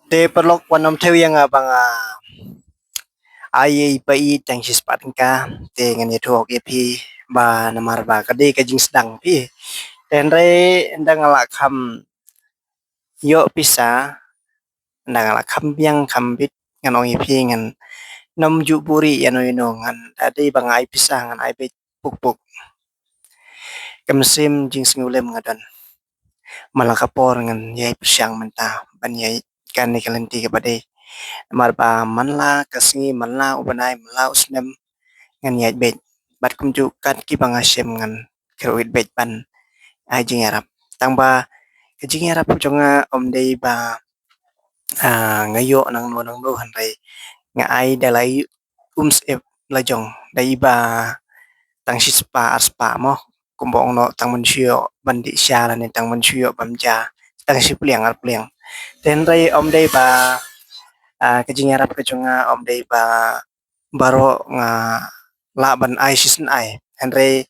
Te perlok wanom teu yang abang ai pai tang sis patin ka te ngan ye thuok ye pi ba namar ba ka de ka jing sedang pi ten re ndang ala kham yo pisa ndang ala kham yang kham bit ngan ong ye pi ngan nom ju buri ya no ngan ade bang ai pisa ngan ai bit puk puk kam sim jing singulem ngadan malakapor ngan ye pisyang menta ban ye kan ni kalenti ka bade mar ba man la kasngi man la ubanai man la usnem ngan yai bet bat kum ju kat ki banga shem ngan keruit bet ban ai jing arab tang ba ke jing arab jonga om dei ba ngayo nang no han rai nga ai dalai ep la jong dai ba tang si spa aspa mo kumbong no tang mun shio bandi sha la ne tang mun shio bam ja tang si pliang ar pliang ten rai om dei ba ke jing arab ke jonga om dei ba baro nga la ban ai season ai Andre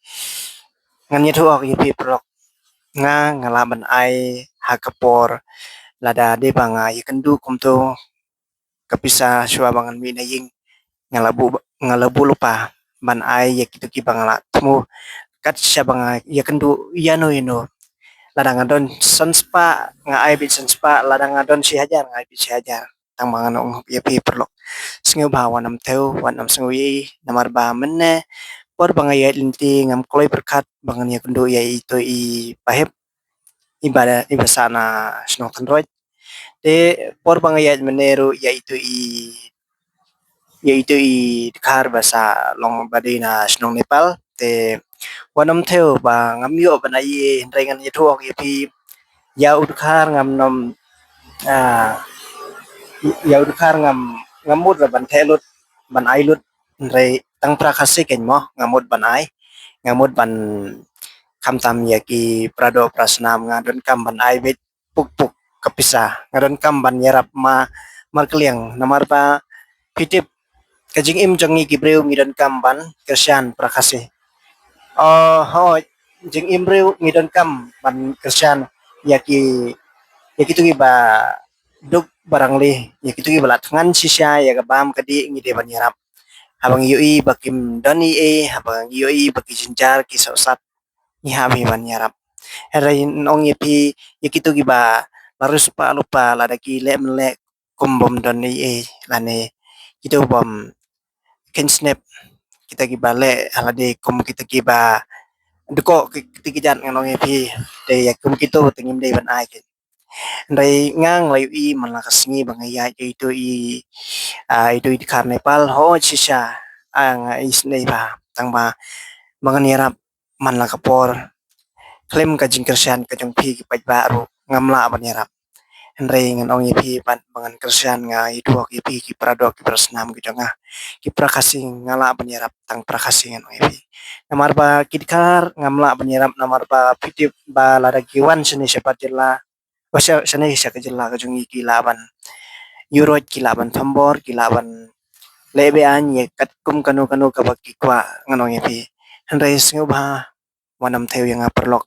ngan ye thuak ye pi prok nga ngala ban ai hakapor lada de banga ye kendu kum to kapisa shwa bangan mi na ying ngalabu lupa ban ai ye kitu ki bangala tmu kat sha banga ye kendu yano ino lada ngadon sonspa nga ai bit sonspa lada ngadon si hajar ngai bit si hajar tang mangan ong ye pi prok sngu ba wanam teu wanam sngu yi namar ba menne por bangayat linti ngam kloy berkat bangan ya kendo ya itu i pahep ibadah ibasana snok android te por bangayat meneru ya itu i kar basa long badina snong nepal te wanam theo ba ngam yo bana yi rengan ya thuok ya pi ya udkar ngam nom ah ya udkar ngamut ban thelut ban ailut re tang prakasi ken mo ngamut ban ai ngamut ban kam tam ya ki prado prasnam ngadon kam ban ai bet puk puk kapisah ngadon kam ban yarap mar kliang namar pa pitip kajing im jongi ki breu ngidon kam ban kersyan prakasi ho jing im breu ngidon kam ban kersyan ya ki tu ki ba duk barang li ya ki tu ki balat ngan sisya ya ka bam kadi ngide ban yarap habang yui bakim doni habang yui baki jinjar ki sosat ni habi ban yarap Hera ong yepi yekitu giba larus pa lupa lada ki le mele kumbom don ni lane itu bom ken snap kita giba le halade kum kita giba deko kita gijan nganong yepi de yakum kitu tingim de ban ai ken dai ngang lai i malakasngi bangaya itu itu di karnepal ho sisa ang isnei ba tang ba mangan yarap man lakapor klaim ka jingkersian ka jong pi ki paj baru ngamla ban yarap henry ngan ong pi ban bangan kersian nga itu ki pi ki pradok ki prasnam ki jonga ki prakasing ngala ban yarap tang prakasing ngan ong pi namar ba kidkar ngamla ban yarap namar ba pitip ba lada ki wan sene sepatilla wasa sene sa ka jilla ka jong ki laban yurot ki laban tambor ki laban lebe an ye kat kum kanu kanu ka bakki kwa ngan ong pi henry singu ba wanam theo yang perlok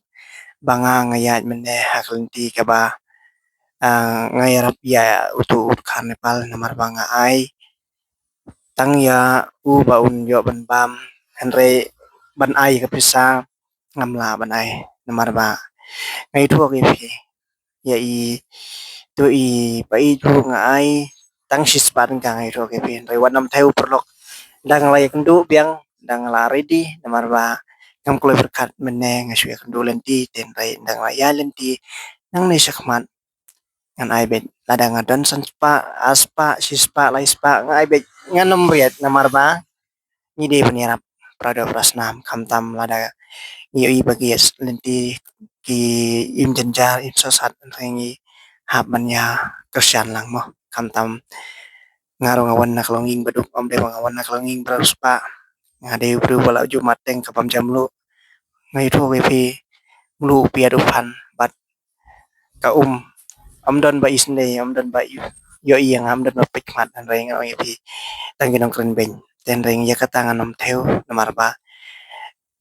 banga ngayat mene haklinti kaba ngayarap ya utu kan Nepal namar banga ai tang ya u baun yo ban bam henre ban ai ka pisa ngamla ban ai namar ba ngai thu ke phi ya i pa i thu ngai tang sis pan ka ngai thu ke phi re wanam theu perlok dang la yak ndu biang dang la ready namar ba ngam kule berkat mene ngasu yak ndu lenti ten re dang la ya lenti nang ni sakman ngan ai bet ladang adon san spa aspa sispa lai spa ngai bet nganom riat namar ba ni de penirap prado prasnam kamtam lada i bagi lenti ki im jenjar im sosat rengi hab manya kersian lang mo kamtam ngaro ngawan nak longing beduk om de ngawan nak longing beruspa ngade bru bala jumat teng kapam jam lu ngai thu ke pi lu pia du pan bat ka om don ba isne om don ba yo yang am don ba pikmat an reng oi pi tang ginong kren ben ten reng ya katangan om theo namar ba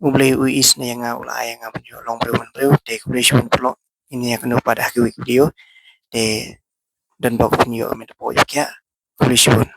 uble u isne yang ula yang am yo long bru man bru te kuble shun plo ini ya kanu pada ki video te dan bak pinyo amin po yakya kulishbun